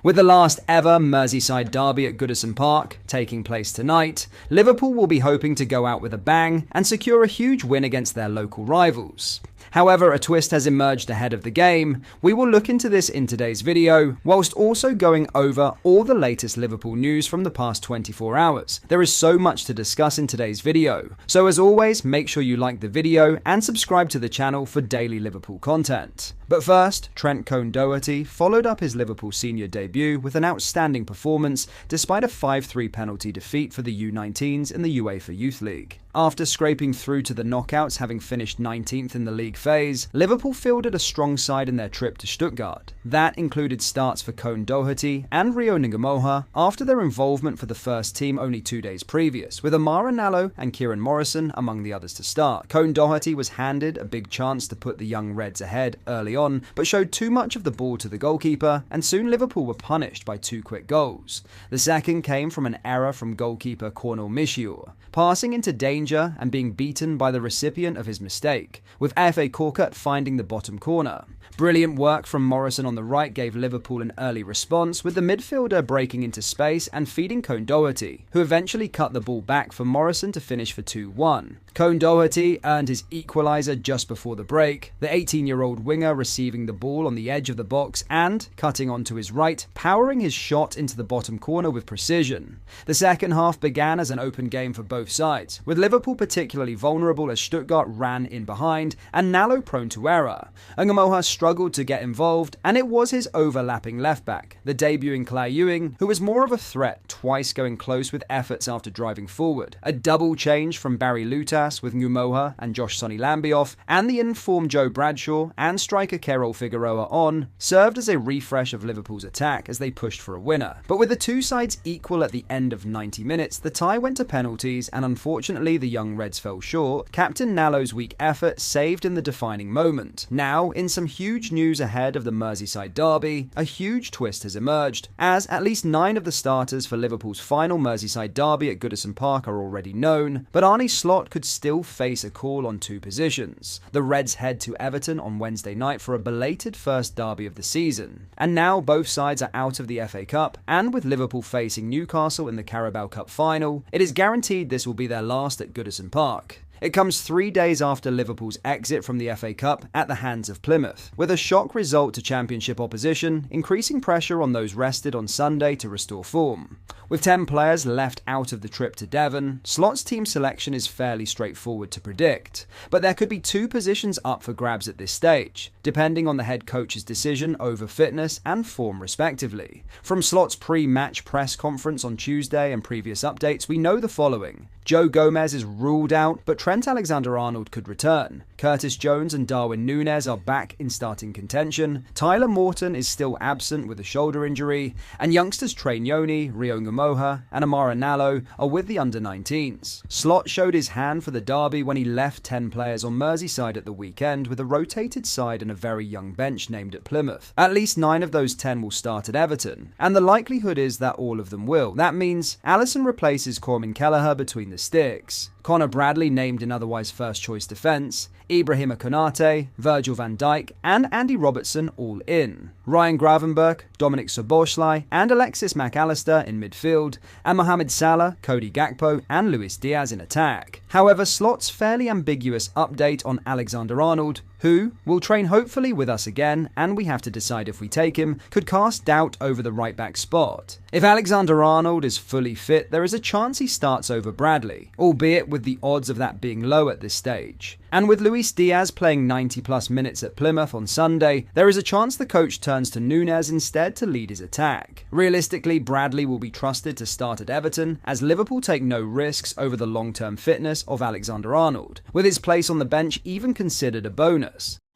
With the last ever Merseyside derby at Goodison Park taking place tonight, Liverpool will be hoping to go out with a bang and secure a huge win against their local rivals. However, a twist has emerged ahead of the game. We will look into this in today's video, whilst also going over all the latest Liverpool news from the past 24 hours. There is so much to discuss in today's video, so as always, make sure you like the video and subscribe to the channel for daily Liverpool content. But first, Trent Doherty followed up his Liverpool senior debut with an outstanding performance despite a 5-3 penalty defeat for the U19s in the UEFA Youth League. After scraping through to the knockouts, having finished 19th in the league phase, Liverpool fielded a strong side in their trip to Stuttgart. That included starts for Doherty and Rio Nymoha after their involvement for the first team only 2 days previous, with Amara Nallo and Kieran Morrison among the others to start. Doherty was handed a big chance to put the young Reds ahead early on, but showed too much of the ball to the goalkeeper, and soon Liverpool were punished by 2 quick goals. The second came from an error from goalkeeper Cornel Mishiur, passing into danger and being beaten by the recipient of his mistake, with FA Corkut finding the bottom corner. Brilliant work from Morrison on the right gave Liverpool an early response, with the midfielder breaking into space and feeding Doherty, who eventually cut the ball back for Morrison to finish for 2-1. Doherty earned his equaliser just before the break, the 18-year-old winger receiving the ball on the edge of the box and, cutting onto his right, powering his shot into the bottom corner with precision. The second half began as an open game for both sides, with Liverpool particularly vulnerable as Stuttgart ran in behind and Nallo prone to error. Nymoha struggled to get involved, and it was his overlapping left-back, the debuting Claire Ewing, who was more of a threat, twice going close with efforts after driving forward. A double change from Barry Lutas with Nymoha and Josh Sonny Lambie off, and the informed Joe Bradshaw and striker Kerol Figueroa on, served as a refresh of Liverpool's attack as they pushed for a winner. But with the two sides equal at the end of 90 minutes, the tie went to penalties, and unfortunately the young Reds fell short. Captain Nallo's weak effort saved in the defining moment. Now, in some huge news ahead of the Merseyside derby, a huge twist has emerged, as at least 9 of the starters for Liverpool's final Merseyside derby at Goodison Park are already known, but Arne Slot could still face a call on 2 positions. The Reds head to Everton on Wednesday night for a belated first derby of the season, and now both sides are out of the FA Cup, and with Liverpool facing Newcastle in the Carabao Cup final, it is guaranteed this will be their last at Goodison Park. It comes 3 days after Liverpool's exit from the FA Cup at the hands of Plymouth, with a shock result to Championship opposition, increasing pressure on those rested on Sunday to restore form. With 10 players left out of the trip to Devon, Slot's team selection is fairly straightforward to predict, but there could be 2 positions up for grabs at this stage, depending on the head coach's decision over fitness and form respectively. From Slot's pre-match press conference on Tuesday and previous updates, we know the following. Joe Gomez is ruled out, but Trent Alexander-Arnold could return. Curtis Jones and Darwin Núñez are back in starting contention. Tyler Morton is still absent with a shoulder injury, and youngsters Trey Nyoni, Rio Nymoha, and Amara Nallo are with the under-19s. Slot showed his hand for the derby when he left 10 players on Merseyside at the weekend with a rotated side and a very young bench named at Plymouth. At least 9 of those 10 will start at Everton, and the likelihood is that all of them will. That means Alisson replaces Cormain Kelleher between the sticks. Connor Bradley named in otherwise first-choice defence, Ibrahima Konate, Virgil van Dijk, and Andy Robertson all in. Ryan Gravenberch, Dominic Szoboszlai, and Alexis Mac Allister in midfield, and Mohamed Salah, Cody Gakpo, and Luis Diaz in attack. However, Slot's fairly ambiguous update on Alexander-Arnold, who will train hopefully with us again, and we have to decide if we take him, could cast doubt over the right-back spot. If Alexander-Arnold is fully fit, there is a chance he starts over Bradley, albeit with the odds of that being low at this stage. And with Luis Diaz playing 90+ minutes at Plymouth on Sunday, there is a chance the coach turns to Núñez instead to lead his attack. Realistically, Bradley will be trusted to start at Everton, as Liverpool take no risks over the long-term fitness of Alexander-Arnold, with his place on the bench even considered a bonus.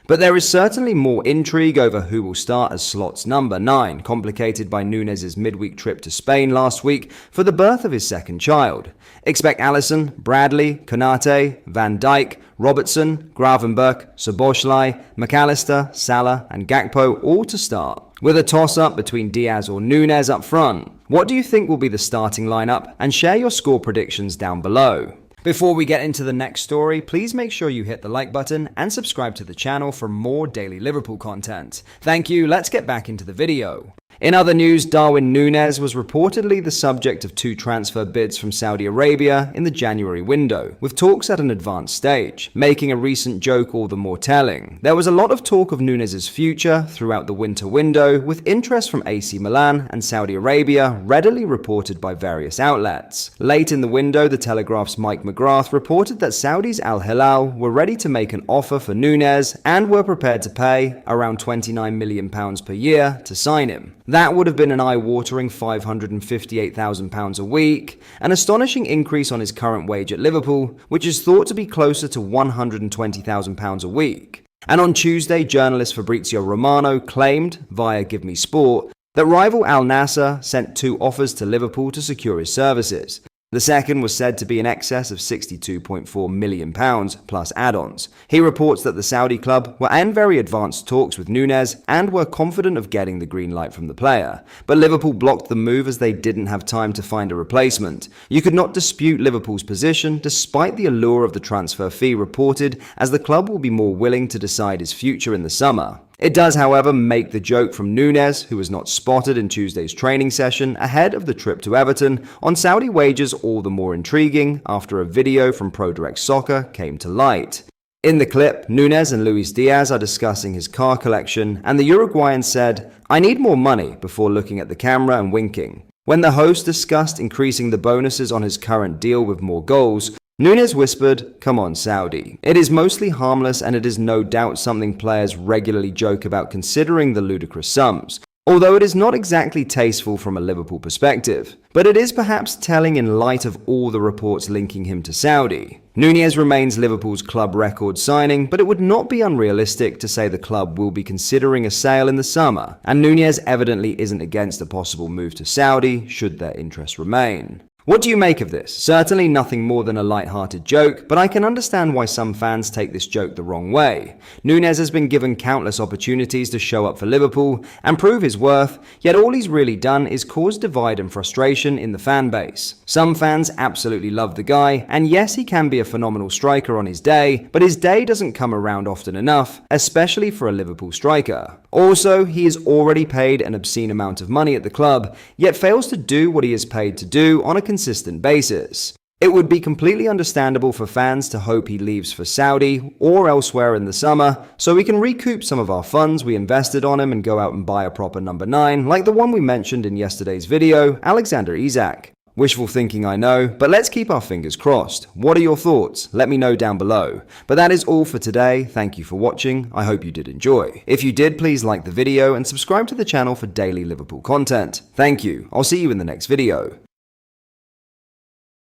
But there is certainly more intrigue over who will start as Slot's number 9, complicated by Núñez's midweek trip to Spain last week for the birth of his second child. Expect Alisson, Bradley, Konate, Van Dijk, Robertson, Gravenberch, Szoboszlai, Mac Allister, Salah and Gakpo all to start, with a toss-up between Diaz or Núñez up front. What do you think will be the starting lineup? And share your score predictions down below. Before we get into the next story, please make sure you hit the like button and subscribe to the channel for more daily Liverpool content. Thank you, let's get back into the video. In other news, Darwin Núñez was reportedly the subject of 2 transfer bids from Saudi Arabia in the January window, with talks at an advanced stage, making a recent joke all the more telling. There was a lot of talk of Núñez's future throughout the winter window, with interest from AC Milan and Saudi Arabia readily reported by various outlets. Late in the window, The Telegraph's Mike McGrath reported that Saudi's Al Hilal were ready to make an offer for Núñez and were prepared to pay around £29 million per year to sign him. That would have been an eye-watering £558,000 a week, an astonishing increase on his current wage at Liverpool, which is thought to be closer to £120,000 a week. And on Tuesday, journalist Fabrizio Romano claimed, via Give Me Sport, that rival Al Nassr sent 2 offers to Liverpool to secure his services. The second was said to be in excess of £62.4 million plus add-ons. He reports that the Saudi club were in very advanced talks with Núñez and were confident of getting the green light from the player. But Liverpool blocked the move as they didn't have time to find a replacement. You could not dispute Liverpool's position despite the allure of the transfer fee reported, as the club will be more willing to decide his future in the summer. It does, however, make the joke from Núñez, who was not spotted in Tuesday's training session ahead of the trip to Everton, on Saudi wages all the more intriguing after a video from ProDirect Soccer came to light. In the clip, Núñez and Luis Diaz are discussing his car collection, and the Uruguayan said, "I need more money," before looking at the camera and winking. When the host discussed increasing the bonuses on his current deal with more goals, Núñez whispered, "Come on, Saudi." It is mostly harmless, and it is no doubt something players regularly joke about, considering the ludicrous sums, although it is not exactly tasteful from a Liverpool perspective. But it is perhaps telling in light of all the reports linking him to Saudi. Núñez remains Liverpool's club record signing, but it would not be unrealistic to say the club will be considering a sale in the summer, and Núñez evidently isn't against a possible move to Saudi should their interest remain. What do you make of this? Certainly nothing more than a light-hearted joke, but I can understand why some fans take this joke the wrong way. Núñez has been given countless opportunities to show up for Liverpool and prove his worth, yet all he's really done is cause divide and frustration in the fan base. Some fans absolutely love the guy, and yes, he can be a phenomenal striker on his day, but his day doesn't come around often enough, especially for a Liverpool striker. Also, he is already paid an obscene amount of money at the club, yet fails to do what he is paid to do on a consistent basis. It would be completely understandable for fans to hope he leaves for Saudi or elsewhere in the summer, so we can recoup some of our funds we invested on him and go out and buy a proper number 9, like the one we mentioned in yesterday's video, Alexander Isak. Wishful thinking, I know, but let's keep our fingers crossed. What are your thoughts? Let me know down below. But that is all for today. Thank you for watching. I hope you did enjoy. If you did, please like the video and subscribe to the channel for daily Liverpool content. Thank you. I'll see you in the next video.